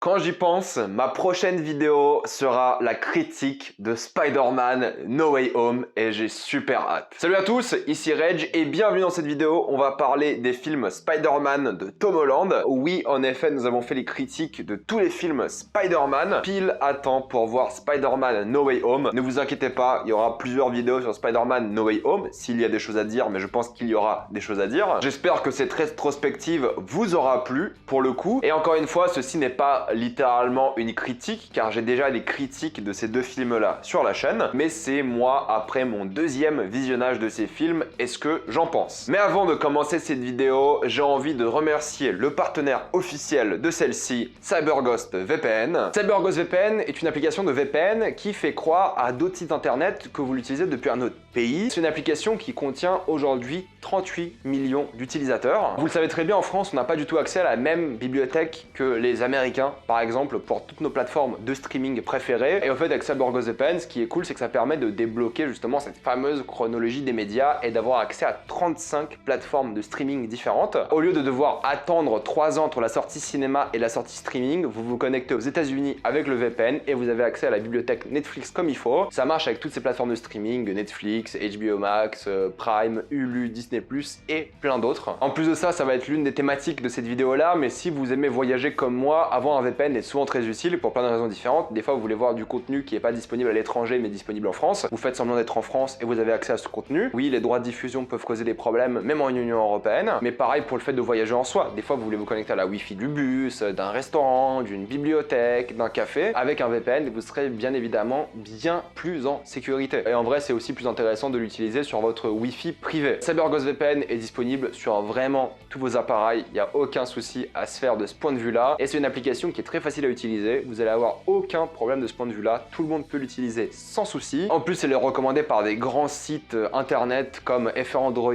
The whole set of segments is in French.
Quand j'y pense, ma prochaine vidéo sera la critique de Spider-Man No Way Home et j'ai super hâte. Salut à tous, ici Reg et bienvenue dans cette vidéo. On va parler des films Spider-Man de Tom Holland. Oui, en effet, nous avons fait les critiques de tous les films Spider-Man. Pile à temps pour voir Spider-Man No Way Home. Ne vous inquiétez pas, il y aura plusieurs vidéos sur Spider-Man No Way Home s'il y a des choses à dire, mais je pense qu'il y aura des choses à dire. J'espère que cette rétrospective vous aura plu pour le coup. Et encore une fois, ceci n'est pas littéralement une critique, car j'ai déjà des critiques de ces deux films-là sur la chaîne, mais c'est moi, après mon deuxième visionnage de ces films, et ce que j'en pense. Mais avant de commencer cette vidéo, j'ai envie de remercier le partenaire officiel de celle-ci, CyberGhost VPN. CyberGhost VPN est une application de VPN qui fait croire à d'autres sites internet que vous l'utilisez depuis un autre pays. C'est une application qui contient aujourd'hui 38 millions d'utilisateurs. Vous le savez très bien, en France, on n'a pas du tout accès à la même bibliothèque que les Américains, par exemple, pour toutes nos plateformes de streaming préférées. Et en fait, avec CyberGhost VPN, ce qui est cool, c'est que ça permet de débloquer justement cette fameuse chronologie des médias et d'avoir accès à 35 plateformes de streaming différentes. Au lieu de devoir attendre 3 ans entre la sortie cinéma et la sortie streaming, vous vous connectez aux États-Unis avec le VPN et vous avez accès à la bibliothèque Netflix comme il faut. Ça marche avec toutes ces plateformes de streaming, Netflix, HBO Max, Prime, Hulu, Disney+, et plein d'autres. En plus de ça, ça va être l'une des thématiques de cette vidéo-là, mais si vous aimez voyager comme moi, avoir un VPN est souvent très utile pour plein de raisons différentes. Des fois, vous voulez voir du contenu qui n'est pas disponible à l'étranger, mais disponible en France. Vous faites semblant d'être en France et vous avez accès à ce contenu. Oui, les droits de diffusion peuvent causer des problèmes, même en Union Européenne, mais pareil pour le fait de voyager en soi. Des fois, vous voulez vous connecter à la Wi-Fi du bus, d'un restaurant, d'une bibliothèque, d'un café. Avec un VPN, vous serez bien évidemment bien plus en sécurité. Et en vrai, c'est aussi plus intéressant de l'utiliser sur votre Wi-Fi privé. CyberGhost VPN est disponible sur vraiment tous vos appareils. Il n'y a aucun souci à se faire de ce point de vue-là. Et c'est une application qui est très facile à utiliser. Vous allez avoir aucun problème de ce point de vue-là. Tout le monde peut l'utiliser sans souci. En plus, elle est recommandée par des grands sites internet comme FR Android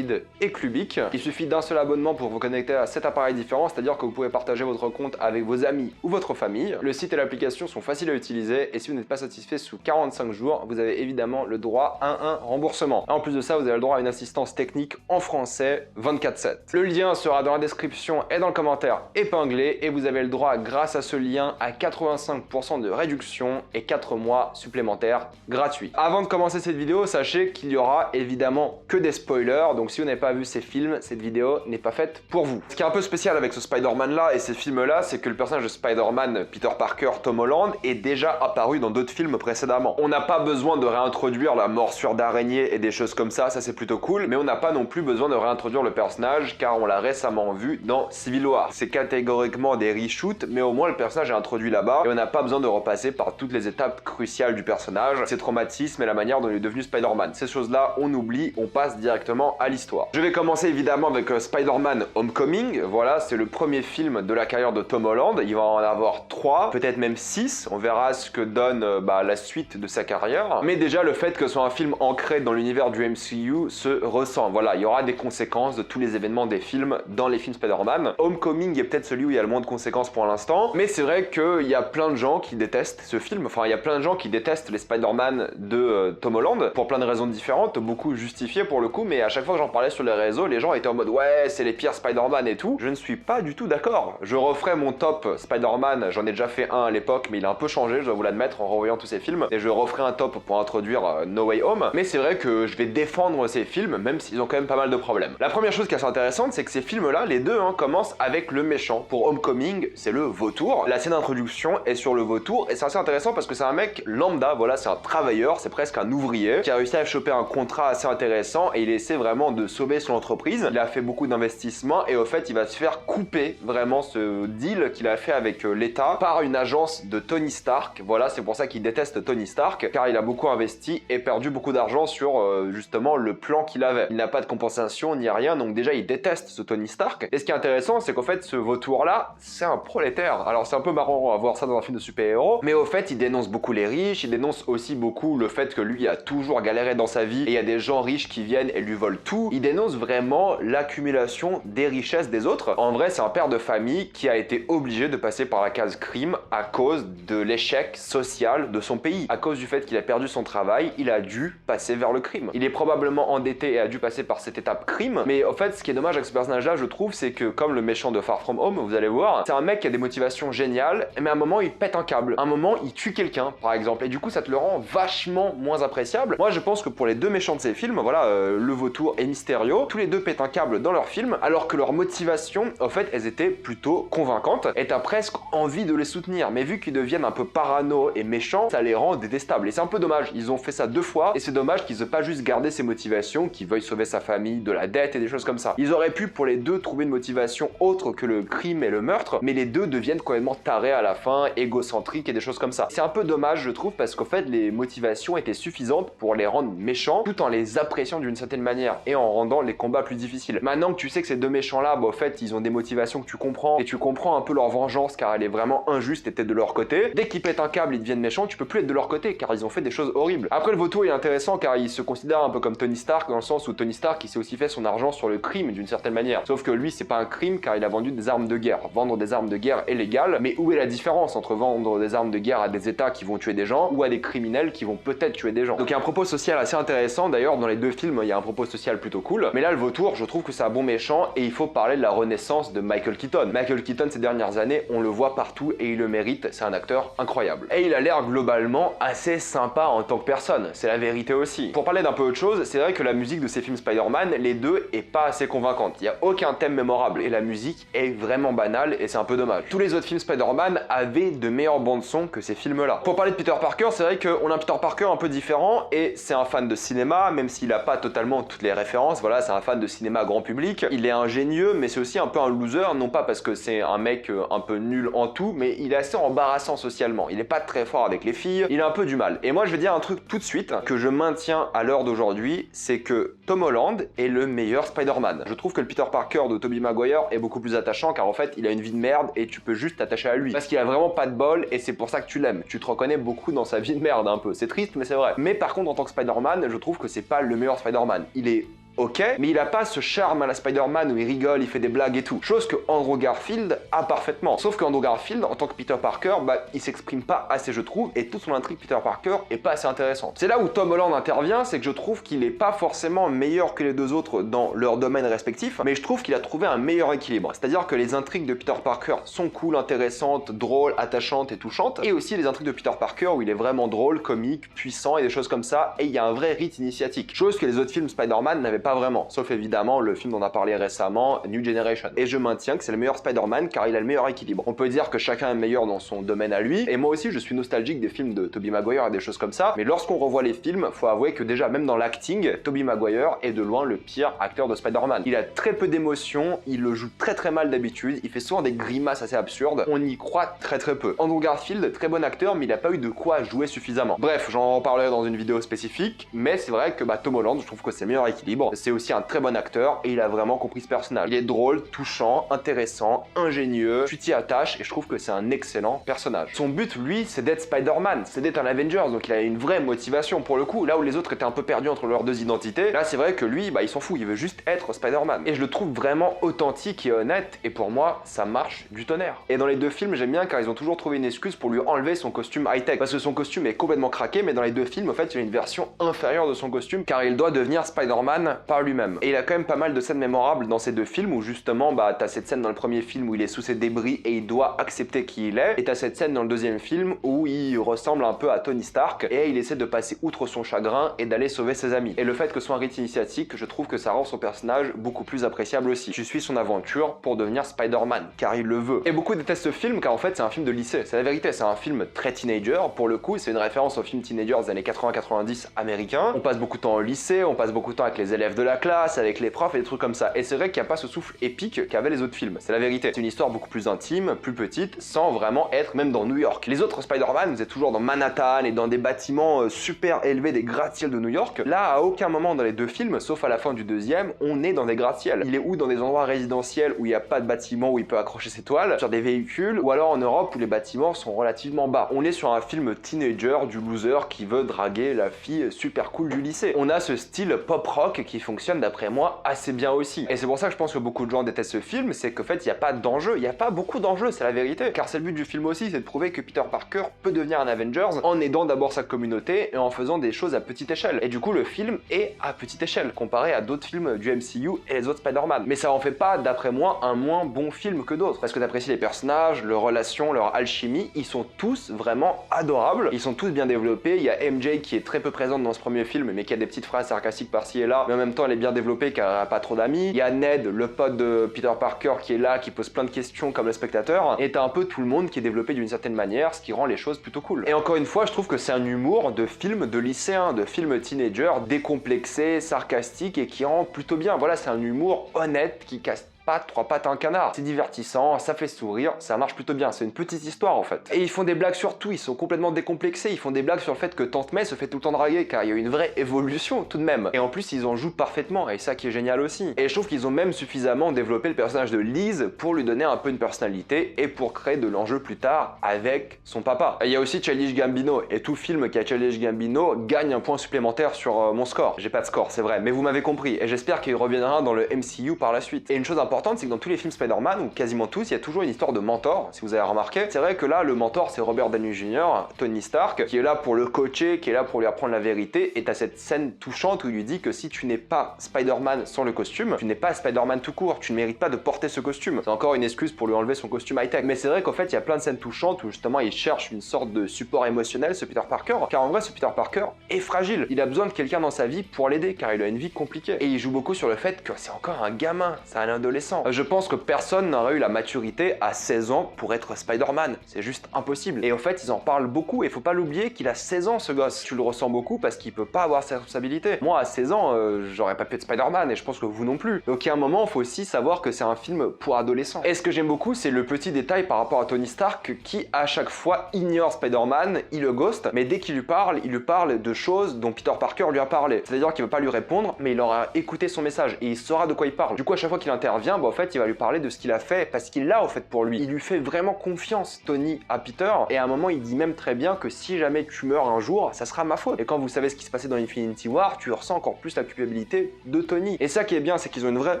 et Clubic. Il suffit d'un seul abonnement pour vous connecter à 7 appareils différents, c'est-à-dire que vous pouvez partager votre compte avec vos amis ou votre famille. Le site et l'application sont faciles à utiliser et si vous n'êtes pas satisfait sous 45 jours, vous avez évidemment le droit à un remboursement. Et en plus de ça, vous avez le droit à une assistance technique en français 24/7. Le lien sera dans la description et dans le commentaire épinglé et vous avez le droit, grâce à ce lien, à 85% de réduction et 4 mois supplémentaires gratuits. Avant de commencer cette vidéo, sachez qu'il y aura évidemment que des spoilers, donc si vous n'avez pas vu ces films, cette vidéo n'est pas faite pour vous. Ce qui est un peu spécial avec ce Spider-Man là et ces films là, c'est que le personnage de Spider-Man, Peter Parker, Tom Holland, est déjà apparu dans d'autres films précédemment. On n'a pas besoin de réintroduire la morsure d'araignée et des choses comme ça c'est plutôt cool, mais on n'a pas non plus besoin de réintroduire le personnage car on l'a récemment vu dans Civil War. C'est catégoriquement des reshoots, mais au moins le personnage est introduit là-bas et on n'a pas besoin de repasser par toutes les étapes cruciales du personnage, ses traumatismes et la manière dont il est devenu Spider-Man. Ces choses-là, on oublie, on passe directement à l'histoire. Je vais commencer évidemment avec Spider-Man Homecoming. Voilà, c'est le premier film de la carrière de Tom Holland. Il va en avoir 3, peut-être même 6. On verra ce que donne la suite de sa carrière. Mais déjà, le fait que ce soit un film ancré dans l'univers du MCU se ressent. Voilà, il y aura des conséquences de tous les événements des films dans les films Spider-Man. Homecoming est peut-être celui où il y a le moins de conséquences pour l'instant, mais c'est vrai qu'il y a plein de gens qui détestent ce film. Enfin, il y a plein de gens qui détestent les Spider-Man de Tom Holland pour plein de raisons différentes, beaucoup justifiées pour le coup, mais à chaque fois que j'en parlais sur les réseaux, les gens étaient en mode ouais, c'est les pires Spider-Man et tout. Je ne suis pas du tout d'accord. Je referai mon top Spider-Man, j'en ai déjà fait un à l'époque, mais il a un peu changé, je dois vous l'admettre, en revoyant tous ces films, et je referai un top pour introduire No Way Home, mais c'est vrai que je vais défendre ces films, même s'ils ont quand même pas mal de problèmes. La première chose qui est assez intéressante, c'est que ces films-là, les deux, commencent avec le méchant. Pour Homecoming, c'est le vautour. La scène d'introduction est sur le vautour, et c'est assez intéressant parce que c'est un mec lambda, voilà, c'est un travailleur, c'est presque un ouvrier, qui a réussi à choper un contrat assez intéressant, et il essaie vraiment de sauver son entreprise. Il a fait beaucoup d'investissements, et au fait, il va se faire couper vraiment ce deal qu'il a fait avec l'État par une agence de Tony Stark. Voilà, c'est pour ça qu'il déteste Tony Stark, car il a beaucoup investi et perdu beaucoup d'argent sur justement le plan qu'il avait. Il n'a pas de compensation ni rien, donc déjà il déteste ce Tony Stark. Et ce qui est intéressant, c'est qu'en fait ce vautour là, c'est un prolétaire. Alors c'est un peu marrant à voir ça dans un film de super-héros, mais au fait il dénonce beaucoup les riches, il dénonce aussi beaucoup le fait que lui a toujours galéré dans sa vie et il y a des gens riches qui viennent et lui volent tout. Il dénonce vraiment l'accumulation des richesses des autres. En vrai, c'est un père de famille qui a été obligé de passer par la case crime à cause de l'échec social de son pays. À cause du fait qu'il a perdu son travail, il a dû passer vers le crime. Il est probablement endetté et a dû passer par cette étape crime, mais en fait ce qui est dommage avec ce personnage là je trouve, c'est que comme le méchant de Far From Home, vous allez voir, c'est un mec qui a des motivations motivation géniale, mais à un moment il pète un câble, à un moment il tue quelqu'un par exemple, et du coup ça te le rend vachement moins appréciable. Moi je pense que pour les deux méchants de ces films, voilà, le Vautour et Mysterio, tous les deux pètent un câble dans leur film, alors que leur motivation, en fait, elles étaient plutôt convaincantes, et t'as presque envie de les soutenir, mais vu qu'ils deviennent un peu parano et méchants, ça les rend détestables, et c'est un peu dommage, ils ont fait ça 2 fois, et c'est dommage qu'ils aient pas juste gardé ses motivations, qu'ils veuillent sauver sa famille de la dette et des choses comme ça. Ils auraient pu pour les deux trouver une motivation autre que le crime et le meurtre, mais les deux deviennent complètement tarés à la fin, égocentriques et des choses comme ça. C'est un peu dommage je trouve, parce qu'en fait les motivations étaient suffisantes pour les rendre méchants, tout en les appréciant d'une certaine manière, et en rendant les combats plus difficiles. Maintenant que tu sais que ces deux méchants là, bah, au fait ils ont des motivations que tu comprends, et tu comprends un peu leur vengeance car elle est vraiment injuste et t'es de leur côté, dès qu'ils pètent un câble ils deviennent méchants, tu peux plus être de leur côté car ils ont fait des choses horribles. Après le Vautour est intéressant car il se considère un peu comme Tony Stark, dans le sens où Tony Stark il s'est aussi fait son argent sur le crime d'une certaine manière, sauf que lui c'est pas un crime car il a vendu des armes de guerre. Vendre des armes de guerre est légal, mais où est la différence entre vendre des armes de guerre à des états qui vont tuer des gens ou à des criminels qui vont peut-être tuer des gens? Donc il y a un propos social assez intéressant, d'ailleurs dans les deux films il y a un propos social plutôt cool, mais là le Vautour je trouve que c'est un bon méchant, et il faut parler de la renaissance de Michael Keaton. Michael Keaton ces dernières années on le voit partout et il le mérite, c'est un acteur incroyable. Et il a l'air globalement assez sympa en tant que personne, c'est la vérité aussi. Pour parler d'un peu autre chose, c'est vrai que la musique de ces films Spider-Man, les deux, est pas assez convaincante. Il n'y a aucun thème mémorable et la musique est vraiment banale et c'est un peu dommage. Tous les autres films Spider-Man avaient de meilleures bandes-son que ces films-là. Pour parler de Peter Parker, c'est vrai qu'on a un Peter Parker un peu différent et c'est un fan de cinéma, même s'il a pas totalement toutes les références, voilà, c'est un fan de cinéma grand public. Il est ingénieux, mais c'est aussi un peu un loser, non pas parce que c'est un mec un peu nul en tout, mais il est assez embarrassant socialement. Il est pas très fort avec les filles, il a un peu du mal. Et moi je vais dire un truc tout de suite que je maintiens à l'heure d'aujourd'hui, c'est que Tom Holland est le meilleur Spider-Man. Je trouve que le Peter Parker de Tobey Maguire est beaucoup plus attachant car en fait il a une vie de merde et tu peux juste t'attacher à lui. Parce qu'il a vraiment pas de bol et c'est pour ça que tu l'aimes. Tu te reconnais beaucoup dans sa vie de merde un peu. C'est triste mais c'est vrai. Mais par contre en tant que Spider-Man, je trouve que c'est pas le meilleur Spider-Man. Il est ok, mais il a pas ce charme à la Spider-Man où il rigole, il fait des blagues et tout. Chose que Andrew Garfield a parfaitement. Sauf que Andrew Garfield, en tant que Peter Parker, bah, il s'exprime pas assez je trouve, et toute son intrigue Peter Parker est pas assez intéressante. C'est là où Tom Holland intervient, c'est que je trouve qu'il est pas forcément meilleur que les deux autres dans leur domaine respectif, mais je trouve qu'il a trouvé un meilleur équilibre. C'est-à-dire que les intrigues de Peter Parker sont cool, intéressantes, drôles, attachantes et touchantes, et aussi les intrigues de Peter Parker où il est vraiment drôle, comique, puissant et des choses comme ça, et il y a un vrai rythme initiatique. Chose que les autres films Spider-Man n'avaient pas vraiment, sauf évidemment le film dont on a parlé récemment, New Generation. Et je maintiens que c'est le meilleur Spider-Man car il a le meilleur équilibre. On peut dire que chacun est meilleur dans son domaine à lui, et moi aussi je suis nostalgique des films de Tobey Maguire et des choses comme ça, mais lorsqu'on revoit les films, faut avouer que déjà même dans l'acting, Tobey Maguire est de loin le pire acteur de Spider-Man. Il a très peu d'émotions, il le joue très mal d'habitude, il fait souvent des grimaces assez absurdes, on y croit très peu. Andrew Garfield, très bon acteur, mais il a pas eu de quoi jouer suffisamment. Bref, j'en reparlerai dans une vidéo spécifique, mais c'est vrai que Tom Holland, je trouve que c'est le meilleur équilibre. C'est aussi un très bon acteur et il a vraiment compris ce personnage. Il est drôle, touchant, intéressant, ingénieux, tu t'y attaches et je trouve que c'est un excellent personnage. Son but, lui, c'est d'être Spider-Man, c'est d'être un Avengers, donc il a une vraie motivation pour le coup. Là où les autres étaient un peu perdus entre leurs deux identités, là c'est vrai que lui, il s'en fout, il veut juste être Spider-Man. Et je le trouve vraiment authentique et honnête, et pour moi, ça marche du tonnerre. Et dans les deux films, j'aime bien car ils ont toujours trouvé une excuse pour lui enlever son costume high-tech, parce que son costume est complètement craqué, mais dans les deux films, en fait, il y a une version inférieure de son costume car il doit devenir Spider-Man par lui-même. Et il a quand même pas mal de scènes mémorables dans ces deux films où justement, t'as cette scène dans le premier film où il est sous ses débris et il doit accepter qui il est, et t'as cette scène dans le deuxième film où il ressemble un peu à Tony Stark et il essaie de passer outre son chagrin et d'aller sauver ses amis. Et le fait que ce soit un rythme initiatique, je trouve que ça rend son personnage beaucoup plus appréciable aussi. Tu suis son aventure pour devenir Spider-Man, car il le veut. Et beaucoup détestent ce film car en fait c'est un film de lycée, c'est la vérité, c'est un film très teenager, pour le coup c'est une référence au film teenager des années 80-90 américains. On passe beaucoup de temps au lycée, on passe beaucoup de temps avec les élèves de la classe, avec les profs et des trucs comme ça. Et c'est vrai qu'il n'y a pas ce souffle épique qu'avaient les autres films, c'est la vérité. C'est une histoire beaucoup plus intime, plus petite, sans vraiment être même dans New York. Les autres Spider-Man, vous êtes toujours dans Manhattan et dans des bâtiments super élevés, des gratte-ciel de New York. Là, à aucun moment dans les deux films, sauf à la fin du deuxième, on est dans des gratte-ciel. Il est où dans des endroits résidentiels où il n'y a pas de bâtiment où il peut accrocher ses toiles, sur des véhicules, ou alors en Europe où les bâtiments sont relativement bas. On est sur un film teenager du loser qui veut draguer la fille super cool du lycée. On a ce style pop rock qui fonctionne d'après moi assez bien aussi. Et c'est pour ça que je pense que beaucoup de gens détestent ce film, c'est qu'en fait il n'y a pas d'enjeu, il n'y a pas beaucoup d'enjeux, c'est la vérité. Car c'est le but du film aussi, c'est de prouver que Peter Parker peut devenir un Avengers en aidant d'abord sa communauté et en faisant des choses à petite échelle. Et du coup le film est à petite échelle comparé à d'autres films du MCU et les autres Spider-Man. Mais ça en fait pas d'après moi un moins bon film que d'autres. Parce que t'apprécies les personnages, leurs relations, leur alchimie, ils sont tous vraiment adorables, ils sont tous bien développés. Il y a MJ qui est très peu présente dans ce premier film mais qui a des petites phrases sarcastiques par-ci et là, mais en même temps elle est bien développée car elle a pas trop d'amis. Il y a Ned, le pote de Peter Parker qui est là, qui pose plein de questions comme le spectateur, et t'as un peu tout le monde qui est développé d'une certaine manière, ce qui rend les choses plutôt cool. Et encore une fois, je trouve que c'est un humour de film de lycéen, de film teenager, décomplexé, sarcastique et qui rend plutôt bien. Voilà, c'est un humour honnête qui casse pas trois pattes à un canard. C'est divertissant, ça fait sourire, ça marche plutôt bien. C'est une petite histoire en fait. Et ils font des blagues sur tout, ils sont complètement décomplexés. Ils font des blagues sur le fait que Tante May se fait tout le temps draguer, car il y a une vraie évolution tout de même. Et en plus, ils en jouent parfaitement, et ça qui est génial aussi. Et je trouve qu'ils ont même suffisamment développé le personnage de Liz pour lui donner un peu une personnalité et pour créer de l'enjeu plus tard avec son papa. Et il y a aussi Childish Gambino, et tout film qui a Childish Gambino gagne un point supplémentaire sur mon score. J'ai pas de score, c'est vrai, mais vous m'avez compris. Et j'espère qu'il reviendra dans le MCU par la suite. Et une chose importante, c'est que dans tous les films Spider-Man, ou quasiment tous, il y a toujours une histoire de mentor, si vous avez remarqué. C'est vrai que là, le mentor, c'est Robert Downey Jr., Tony Stark, qui est là pour le coacher, qui est là pour lui apprendre la vérité, et t'as cette scène touchante où il lui dit que si tu n'es pas Spider-Man sans le costume, tu n'es pas Spider-Man tout court, tu ne mérites pas de porter ce costume. C'est encore une excuse pour lui enlever son costume high-tech. Mais c'est vrai qu'en fait, il y a plein de scènes touchantes où justement, il cherche une sorte de support émotionnel, ce Peter Parker, car en vrai, ce Peter Parker est fragile. Il a besoin de quelqu'un dans sa vie pour l'aider, car il a une vie compliquée. Et il joue beaucoup sur le fait que c'est encore un gamin, c'est un adolescent. Je pense que personne n'aurait eu la maturité à 16 ans pour être Spider-Man. C'est juste impossible. Et en fait, ils en parlent beaucoup et faut pas l'oublier qu'il a 16 ans ce gosse. Tu le ressens beaucoup parce qu'il peut pas avoir ses responsabilités. Moi, à 16 ans, j'aurais pas pu être Spider-Man et je pense que vous non plus. Donc il y a un moment, il faut aussi savoir que c'est un film pour adolescents. Et ce que j'aime beaucoup, c'est le petit détail par rapport à Tony Stark qui, à chaque fois, ignore Spider-Man, il le ghost, mais dès qu'il lui parle de choses dont Peter Parker lui a parlé. C'est-à-dire qu'il veut pas lui répondre, mais il aura écouté son message et il saura de quoi il parle. Du coup, à chaque fois qu'il intervient, en fait, il va lui parler de ce qu'il a fait parce qu'il l'a au fait pour lui. Il lui fait vraiment confiance, Tony, à Peter, et à un moment il dit même très bien que si jamais tu meurs un jour, ça sera ma faute. Et quand vous savez ce qui se passait dans Infinity War, tu ressens encore plus la culpabilité de Tony. Et ça qui est bien, c'est qu'ils ont une vraie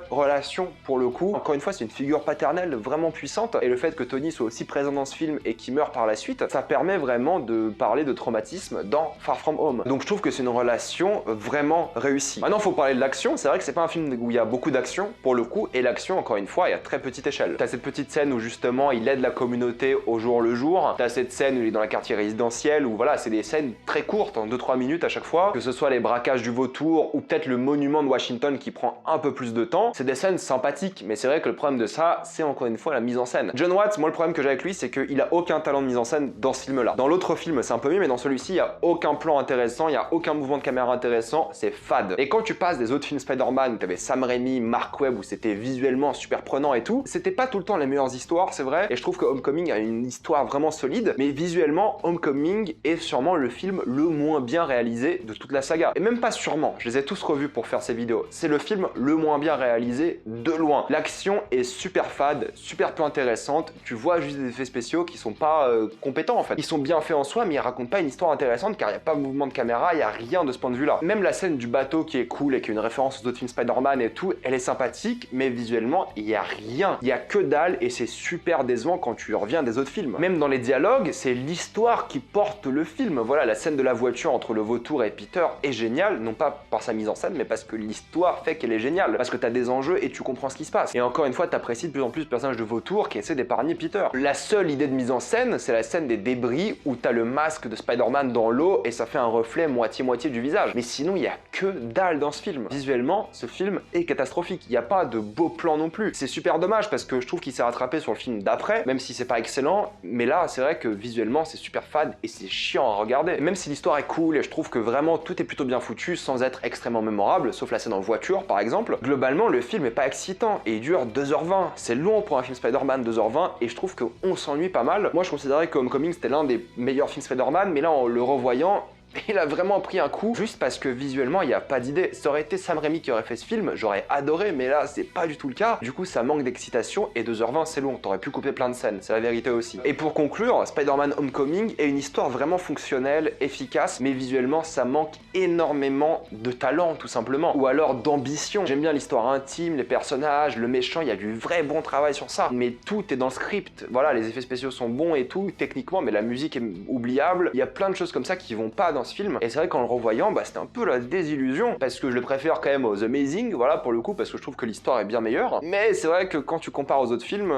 relation pour le coup. Encore une fois, c'est une figure paternelle vraiment puissante, et le fait que Tony soit aussi présent dans ce film et qu'il meurt par la suite, ça permet vraiment de parler de traumatisme dans Far From Home. Donc je trouve que c'est une relation vraiment réussie. Maintenant, faut parler de l'action. C'est vrai que c'est pas un film où il y a beaucoup d'action pour le coup, et l'action, encore une fois, est à très petite échelle. T'as cette petite scène où justement il aide la communauté au jour le jour. T'as cette scène où il est dans la quartier résidentiel, où voilà, c'est des scènes très courtes, en 2-3 minutes à chaque fois. Que ce soit les braquages du vautour ou peut-être le monument de Washington qui prend un peu plus de temps. C'est des scènes sympathiques, mais c'est vrai que le problème de ça, c'est encore une fois la mise en scène. Jon Watts, moi le problème que j'ai avec lui, c'est qu'il a aucun talent de mise en scène dans ce film-là. Dans l'autre film, c'est un peu mieux, mais dans celui-ci, il y a aucun plan intéressant, il y a aucun mouvement de caméra intéressant, c'est fade. Et quand tu passes des autres films Spider-Man, où t'avais Sam Raimi, Mark Webb, où c'était visuellement super prenant et tout, c'était pas tout le temps les meilleures histoires, c'est vrai, et je trouve que Homecoming a une histoire vraiment solide, mais visuellement, Homecoming est sûrement le film le moins bien réalisé de toute la saga. Et même pas sûrement, je les ai tous revus pour faire ces vidéos. C'est le film le moins bien réalisé de loin. L'action est super fade, super peu intéressante, tu vois juste des effets spéciaux qui sont pas compétents en fait. Ils sont bien faits en soi, mais ils racontent pas une histoire intéressante car il n'y a pas de mouvement de caméra, il n'y a rien de ce point de vue-là. Même la scène du bateau qui est cool et qui est une référence aux autres films Spider-Man et tout, elle est sympathique, mais visuellement, il n'y a rien. Il n'y a que dalle et c'est super décevant quand tu reviens des autres films. Même dans les dialogues, c'est l'histoire qui porte le film. Voilà, la scène de la voiture entre le vautour et Peter est géniale, non pas par sa mise en scène, mais parce que l'histoire fait qu'elle est géniale. Parce que t'as des enjeux et tu comprends ce qui se passe. Et encore une fois, t'apprécies de plus en plus le personnage de vautour qui essaie d'épargner Peter. La seule idée de mise en scène, c'est la scène des débris où t'as le masque de Spider-Man dans l'eau et ça fait un reflet moitié-moitié du visage. Mais sinon, il y a que dalle dans ce film. Visuellement, ce film est catastrophique. Il n'y a pas de beaux plans non plus. C'est super dommage parce que je trouve qu'il s'est rattrapé sur le film d'après, même si c'est pas excellent. Mais là, c'est vrai que visuellement, c'est super fade et c'est chiant à regarder. Et même si l'histoire est cool et je trouve que vraiment tout est plutôt bien foutu sans être extrêmement mémorable, sauf la scène en voiture par exemple, globalement, le film est pas excitant et il dure 2h20. C'est long pour un film Spider-Man, 2h20, et je trouve qu'on s'ennuie pas mal. Moi, je considérais que Homecoming c'était l'un des meilleurs films Spider-Man, mais là, en le revoyant, il a vraiment pris un coup juste parce que visuellement il n'y a pas d'idée. Ça aurait été Sam Raimi qui aurait fait ce film, j'aurais adoré, mais là c'est pas du tout le cas. Du coup ça manque d'excitation et 2h20 c'est long, t'aurais pu couper plein de scènes, c'est la vérité aussi. Et pour conclure, Spider-Man Homecoming est une histoire vraiment fonctionnelle, efficace, mais visuellement ça manque énormément de talent tout simplement, ou alors d'ambition. J'aime bien l'histoire intime, les personnages, le méchant, il y a du vrai bon travail sur ça, mais tout est dans le script. Voilà, les effets spéciaux sont bons et tout, techniquement, mais la musique est oubliable. Il y a plein de choses comme ça qui vont pas dans ce film, et c'est vrai qu'en le revoyant, bah c'était un peu la désillusion, parce que je le préfère quand même aux Amazing, voilà, pour le coup, parce que je trouve que l'histoire est bien meilleure, mais c'est vrai que quand tu compares aux autres films,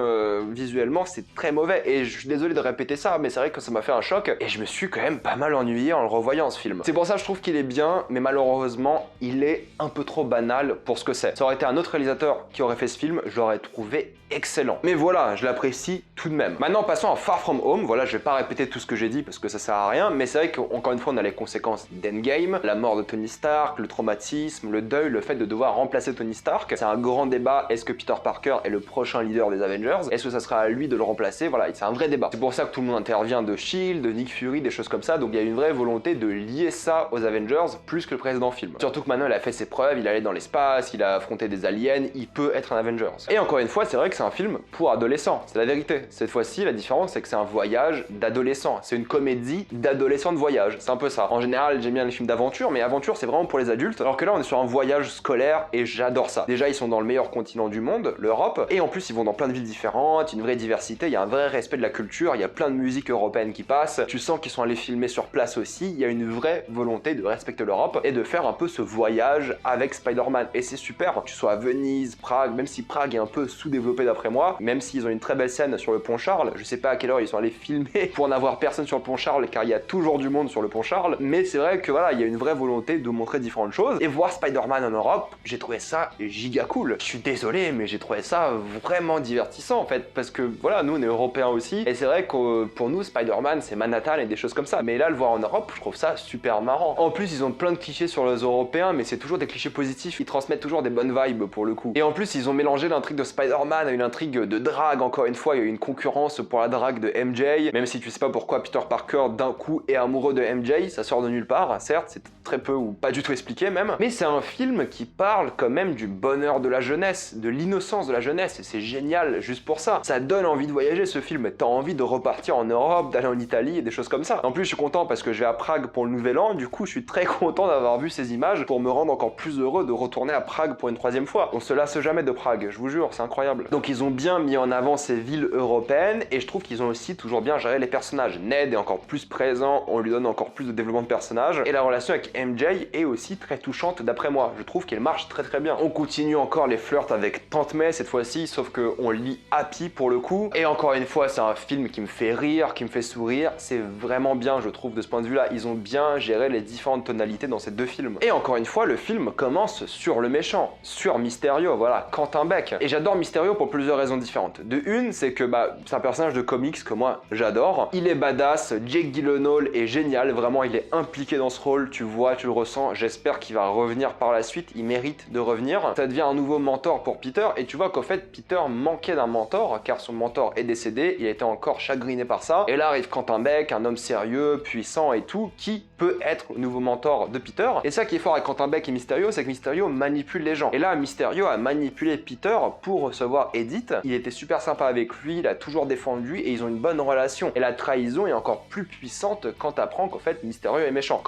visuellement, c'est très mauvais, et je suis désolé de répéter ça, mais c'est vrai que ça m'a fait un choc, et je me suis quand même pas mal ennuyé en le revoyant ce film. C'est pour ça que je trouve qu'il est bien, mais malheureusement, il est un peu trop banal pour ce que c'est. Ça aurait été un autre réalisateur qui aurait fait ce film, je l'aurais trouvé excellent. Mais voilà, je l'apprécie tout de même. Maintenant, passons à Far From Home. Voilà, je vais pas répéter tout ce que j'ai dit parce que ça sert à rien, mais c'est vrai qu'encore une fois, on a les conséquences d'Endgame, la mort de Tony Stark, le traumatisme, le deuil, le fait de devoir remplacer Tony Stark. C'est un grand débat. Est-ce que Peter Parker est le prochain leader des Avengers? Est-ce que ça sera à lui de le remplacer? Voilà, c'est un vrai débat. C'est pour ça que tout le monde intervient de Shield, de Nick Fury, des choses comme ça. Donc il y a une vraie volonté de lier ça aux Avengers plus que le précédent film. Surtout que maintenant, il a fait ses preuves, il est allé dans l'espace, il a affronté des aliens, il peut être un Avengers. Et encore une fois, c'est vrai que c'est un film pour adolescents, c'est la vérité. Cette fois-ci, la différence, c'est que c'est un voyage d'adolescents. C'est une comédie d'adolescents de voyage, c'est un peu ça. En général, j'aime bien les films d'aventure, mais aventure, c'est vraiment pour les adultes, alors que là, on est sur un voyage scolaire, et j'adore ça. Déjà, ils sont dans le meilleur continent du monde, l'Europe, et en plus, ils vont dans plein de villes différentes, une vraie diversité, il y a un vrai respect de la culture, il y a plein de musiques européennes qui passent, tu sens qu'ils sont allés filmer sur place aussi, il y a une vraie volonté de respecter l'Europe, et de faire un peu ce voyage avec Spider-Man, et c'est super, que tu sois à Venise, Prague, même si Prague est un peu sous-développé d'après moi, même s'ils ont une très belle scène sur le pont Charles, je sais pas à quelle heure ils sont allés filmer pour n'avoir personne sur le pont Charles, car il y a toujours du monde sur le pont Charles, mais c'est vrai que voilà, il y a une vraie volonté de montrer différentes choses, et voir Spider-Man en Europe, j'ai trouvé ça giga cool. Je suis désolé, mais j'ai trouvé ça vraiment divertissant en fait, parce que voilà, nous on est européens aussi, et c'est vrai que pour nous, Spider-Man c'est Manhattan et des choses comme ça, mais là, le voir en Europe, je trouve ça super marrant. En plus, ils ont plein de clichés sur les Européens, mais c'est toujours des clichés positifs, ils transmettent toujours des bonnes vibes pour le coup. Et en plus, ils ont mélangé l'intrigue de Spider-Man à une intrigue de drague, encore une fois, il y a eu une concurrence pour la drague de MJ, même si tu sais pas pourquoi Peter Parker d'un coup est amoureux de MJ, ça sort de nulle part, certes, c'est très peu ou pas du tout expliqué même, mais c'est un film qui parle quand même du bonheur de la jeunesse, de l'innocence de la jeunesse, et c'est génial juste pour ça. Ça donne envie de voyager ce film, t'as envie de repartir en Europe, d'aller en Italie et des choses comme ça. En plus, je suis content parce que je vais à Prague pour le nouvel an, du coup, je suis très content d'avoir vu ces images pour me rendre encore plus heureux de retourner à Prague pour une troisième fois. On se lasse jamais de Prague, je vous jure, c'est incroyable. Donc ils ont bien mis en avant ces villes européennes, et je trouve qu'ils ont aussi toujours bien géré les personnages. Ned est encore plus présent, on lui donne encore plus de développement de personnage, et la relation avec MJ est aussi très touchante d'après moi. Je trouve qu'elle marche très très bien. On continue encore les flirts avec Tante May cette fois-ci, sauf qu'on lit Happy pour le coup, et encore une fois, c'est un film qui me fait rire, qui me fait sourire, c'est vraiment bien je trouve de ce point de vue-là. Ils ont bien géré les différentes tonalités dans ces deux films. Et encore une fois, le film commence sur le méchant, sur Mysterio, voilà, Quentin Beck. Et j'adore Mysterio pour plusieurs raisons différentes. De une, c'est que c'est un personnage de comics que moi j'adore. Il est badass, Jake Gyllenhaal est génial, vraiment il est impliqué dans ce rôle, tu vois, tu le ressens, j'espère qu'il va revenir par la suite, il mérite de revenir. Ça devient un nouveau mentor pour Peter, et tu vois qu'en fait Peter manquait d'un mentor, car son mentor est décédé, il a été encore chagriné par ça, et là arrive Quentin Beck, un homme sérieux, puissant et tout, qui peut être le nouveau mentor de Peter. Et ça qui est fort avec Quentin Beck et Mysterio, c'est que Mysterio manipule les gens. Et là, Mysterio a manipulé Peter pour recevoir Edith. Il était super sympa avec lui, il a toujours défendu et ils ont une bonne relation. Et la trahison est encore plus puissante quand t'apprends qu'en fait Mysterio est méchant.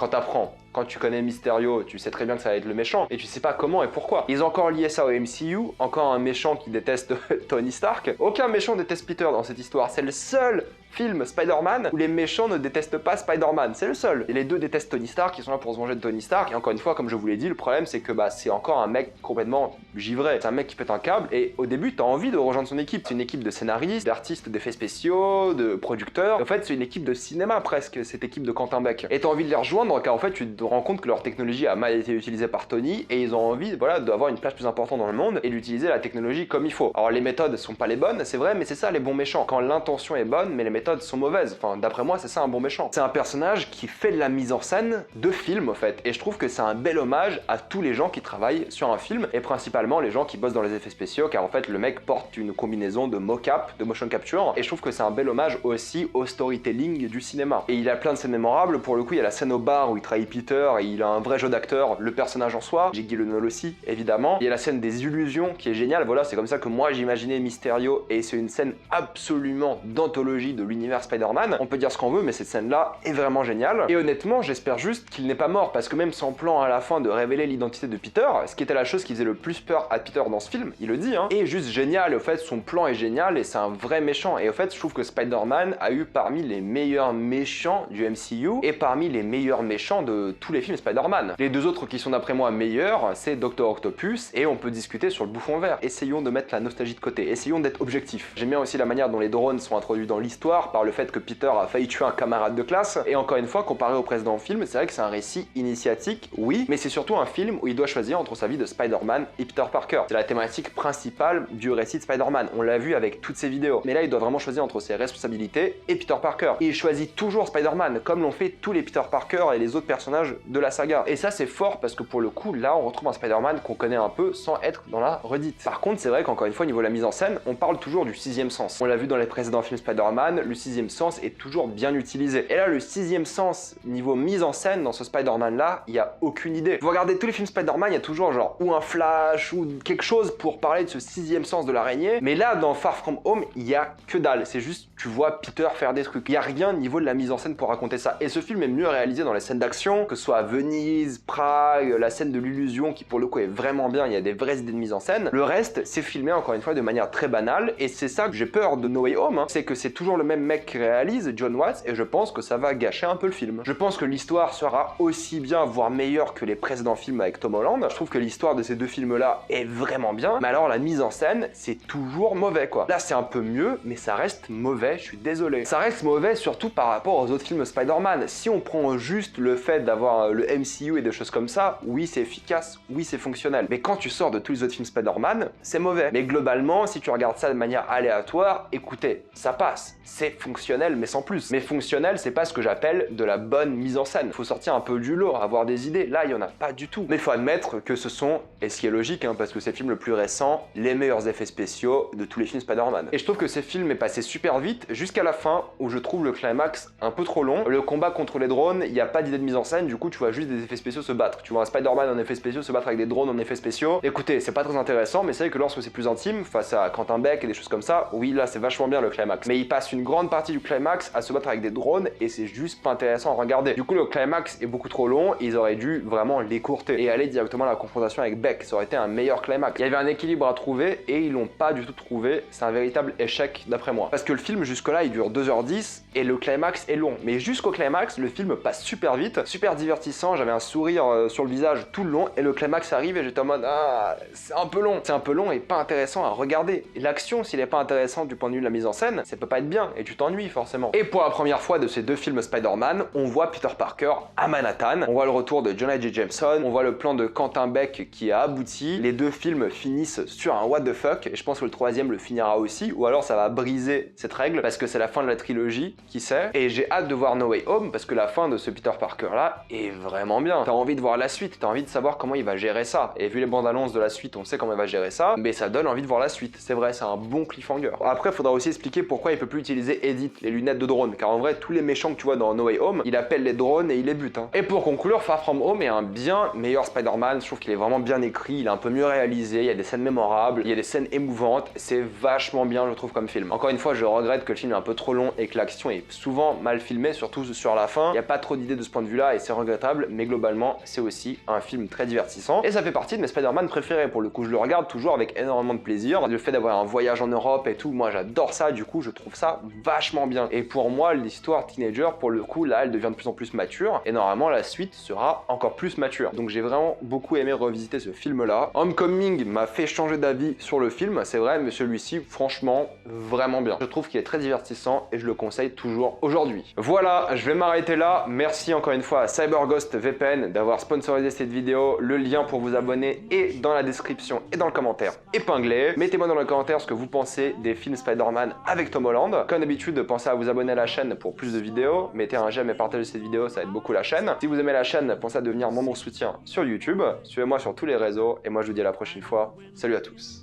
Quand tu connais Mysterio, tu sais très bien que ça va être le méchant, et tu sais pas comment et pourquoi. Ils ont encore lié ça au MCU, encore un méchant qui déteste Tony Stark. Aucun méchant déteste Peter dans cette histoire, c'est le seul film Spider-Man où les méchants ne détestent pas Spider-Man, c'est le seul. Et les deux détestent Tony Stark, ils sont là pour se venger de Tony Stark, et encore une fois, comme je vous l'ai dit, le problème c'est que c'est encore un mec complètement givré. C'est un mec qui pète un câble, et au début, t'as envie de rejoindre son équipe. C'est une équipe de scénaristes, d'artistes d'effets spéciaux, de producteurs. En fait, c'est une équipe de cinéma presque, cette équipe de Quentin Beck. Et t'as envie de les rejoindre, car en fait, tu te rends compte que leur technologie a mal été utilisée par Tony et ils ont envie, voilà, d'avoir une place plus importante dans le monde et d'utiliser la technologie comme il faut. Alors les méthodes sont pas les bonnes, c'est vrai, mais c'est ça les bons méchants. Quand l'intention est bonne, mais les méthodes sont mauvaises. Enfin, d'après moi, c'est ça un bon méchant. C'est un personnage qui fait de la mise en scène de film, en fait. Et je trouve que c'est un bel hommage à tous les gens qui travaillent sur un film, et principalement les gens qui bossent dans les effets spéciaux, car en fait, le mec porte une combinaison de mocap, de motion capture, et je trouve que c'est un bel hommage aussi au storytelling du cinéma. Et il a plein de scènes mémorables. Pour le coup, il y a la scène au bar où il trahit Peter, et il a un vrai jeu d'acteur, le personnage en soi, Jake Gyllenhaal aussi, évidemment. Il y a la scène des illusions, qui est géniale. Voilà, c'est comme ça que moi j'imaginais Mysterio, et c'est une scène absolument d'anthologie de l'univers Spider-Man. On peut dire ce qu'on veut, mais cette scène-là est vraiment géniale. Et honnêtement, j'espère juste qu'il n'est pas mort, parce que même son plan à la fin de révéler l'identité de Peter, ce qui était la chose qui faisait le plus peur à Peter dans ce film, il le dit, hein, est juste génial. Au fait, son plan est génial, et c'est un vrai méchant. Et au fait, je trouve que Spider-Man a eu parmi les meilleurs méchants du MCU, et parmi les meilleurs méchants de tous les films Spider-Man. Les deux autres qui sont d'après moi meilleurs, c'est Dr. Octopus, et on peut discuter sur le bouffon vert. Essayons de mettre la nostalgie de côté, essayons d'être objectifs. J'aime bien aussi la manière dont les drones sont introduits dans l'histoire, par le fait que Peter a failli tuer un camarade de classe, et encore une fois, comparé au précédent film, c'est vrai que c'est un récit initiatique, oui, mais c'est surtout un film où il doit choisir entre sa vie de Spider-Man et Peter Parker. C'est la thématique principale du récit de Spider-Man, on l'a vu avec toutes ses vidéos, mais là il doit vraiment choisir entre ses responsabilités et Peter Parker. Et il choisit toujours Spider-Man, comme l'ont fait tous les Peter Parker et les autres personnages de la saga. Et ça c'est fort parce que pour le coup, là on retrouve un Spider-Man qu'on connaît un peu sans être dans la redite. Par contre, c'est vrai qu'encore une fois, au niveau de la mise en scène, on parle toujours du sixième sens. On l'a vu dans les précédents films Spider-Man, le sixième sens est toujours bien utilisé. Et là, le sixième sens, niveau mise en scène dans ce Spider-Man là, il n'y a aucune idée. Vous regardez tous les films Spider-Man, il y a toujours genre ou un flash ou quelque chose pour parler de ce sixième sens de l'araignée. Mais là, dans Far From Home, il y a que dalle. C'est juste, tu vois Peter faire des trucs. Il n'y a rien au niveau de la mise en scène pour raconter ça. Et ce film est mieux réalisé dans les scènes d'action, que ce soit à Venise, Prague, la scène de l'illusion qui pour le coup est vraiment bien, il y a des vraies idées de mise en scène. Le reste, c'est filmé encore une fois de manière très banale, et c'est ça que j'ai peur de No Way Home, hein. C'est que c'est toujours le même mec qui réalise, John Watts, et je pense que ça va gâcher un peu le film. Je pense que l'histoire sera aussi bien, voire meilleure que les précédents films avec Tom Holland. Je trouve que l'histoire de ces deux films-là est vraiment bien, mais alors la mise en scène, c'est toujours mauvais, quoi. Là, c'est un peu mieux, mais ça reste mauvais, je suis désolé. Ça reste mauvais surtout par rapport aux autres films Spider-Man. Si on prend juste le fait d'avoir le MCU et des choses comme ça, oui, c'est efficace, oui, c'est fonctionnel. Mais quand tu sors de tous les autres films Spider-Man, c'est mauvais. Mais globalement, si tu regardes ça de manière aléatoire, écoutez, ça passe. C'est fonctionnel, mais sans plus. Mais fonctionnel, c'est pas ce que j'appelle de la bonne mise en scène. Faut sortir un peu du lot, avoir des idées. Là, il y en a pas du tout. Mais faut admettre que ce sont, et ce qui est logique, hein, parce que c'est le film le plus récent, les meilleurs effets spéciaux de tous les films Spider-Man. Et je trouve que ce film est passé super vite, jusqu'à la fin, où je trouve le climax un peu trop long. Le combat contre les drones, il n'y a pas d'idée de mise en scène, du coup, tu vois juste des effets spéciaux se battre. Tu vois un Spider-Man en effets spéciaux se battre avec des drones en effets spéciaux. Écoutez, c'est pas très intéressant, mais c'est vrai que lorsque c'est plus intime, face à Quentin Beck et des choses comme ça, oui, là, c'est vachement bien le climax. Mais il passe une grande partie du climax à se battre avec des drones, et c'est juste pas intéressant à regarder. Du coup, le climax est beaucoup trop long, ils auraient dû vraiment l'écourter et aller directement à la confrontation avec Beck. Ça aurait été un meilleur climax. Il y avait un équilibre à trouver, et ils l'ont pas du tout trouvé. C'est un véritable échec, d'après moi. Parce que le film, jusque-là, il dure 2h10, et le climax est long. Mais jusqu'au climax, le film passe super vite, super divertissant, j'avais un sourire sur le visage tout le long, et le climax arrive et j'étais en mode ah, c'est un peu long. C'est un peu long et pas intéressant à regarder. Et l'action, s'il est pas intéressant du point de vue de la mise en scène, ça peut pas être bien, et tu t'ennuies forcément. Et pour la première fois de ces deux films Spider-Man, on voit Peter Parker à Manhattan, on voit le retour de Jonah J. Jameson, on voit le plan de Quentin Beck qui a abouti, les deux films finissent sur un what the fuck, et je pense que le troisième le finira aussi, ou alors ça va briser cette règle, parce que c'est la fin de la trilogie, qui sait, et j'ai hâte de voir No Way Home, parce que la fin de ce Peter Parker là est vraiment bien. T'as envie de voir la suite, t'as envie de savoir comment il va gérer ça, et vu les bandes annonces de la suite, on sait comment il va gérer ça, mais ça donne envie de voir la suite, c'est vrai, c'est un bon cliffhanger. Après, il faudra aussi expliquer pourquoi il peut plus utiliser Edith, les lunettes de drone, car en vrai, tous les méchants que tu vois dans No Way Home, il appelle les drones et il les bute, hein. Et pour conclure, Far From Home est un bien meilleur Spider-Man, je trouve qu'il est vraiment bien écrit, il est un peu mieux réalisé, il y a des scènes mémorables, il y a des scènes émouvantes, c'est vachement bien, je trouve, comme film. Encore une fois, je regrette que le film est un peu trop long et que l'action est souvent mal filmée, surtout sur la fin. Il n'y a pas trop d'idées de ce point de vue-là et c'est regrettable, mais globalement, c'est aussi un film très divertissant. Et ça fait partie de mes Spider-Man préférés. Pour le coup, je le regarde toujours avec énormément de plaisir. Le fait d'avoir un voyage en Europe et tout, moi j'adore ça, du coup, je trouve ça vachement bien. Et pour moi, l'histoire teenager, pour le coup, là, elle devient de plus en plus mature et normalement, la suite sera encore plus mature. Donc j'ai vraiment beaucoup aimé revisiter ce film-là. Homecoming m'a fait changer d'avis sur le film, c'est vrai, mais celui-ci, franchement, vraiment bien. Je trouve qu'il est très divertissant et je le conseille toujours aujourd'hui. Voilà, je vais m'arrêter là. Merci encore une fois à Cyber CyberGhost VPN d'avoir sponsorisé cette vidéo. Le lien pour vous abonner est dans la description et dans le commentaire épinglé. Mettez-moi dans les commentaires ce que vous pensez des films Spider-Man avec Tom Holland. Comme d'habitude, pensez à vous abonner à la chaîne pour plus de vidéos. Mettez un j'aime et partagez cette vidéo, ça aide beaucoup la chaîne. Si vous aimez la chaîne, pensez à devenir membre soutien sur YouTube. Suivez-moi sur tous les réseaux et moi je vous dis à la prochaine fois. Salut à tous.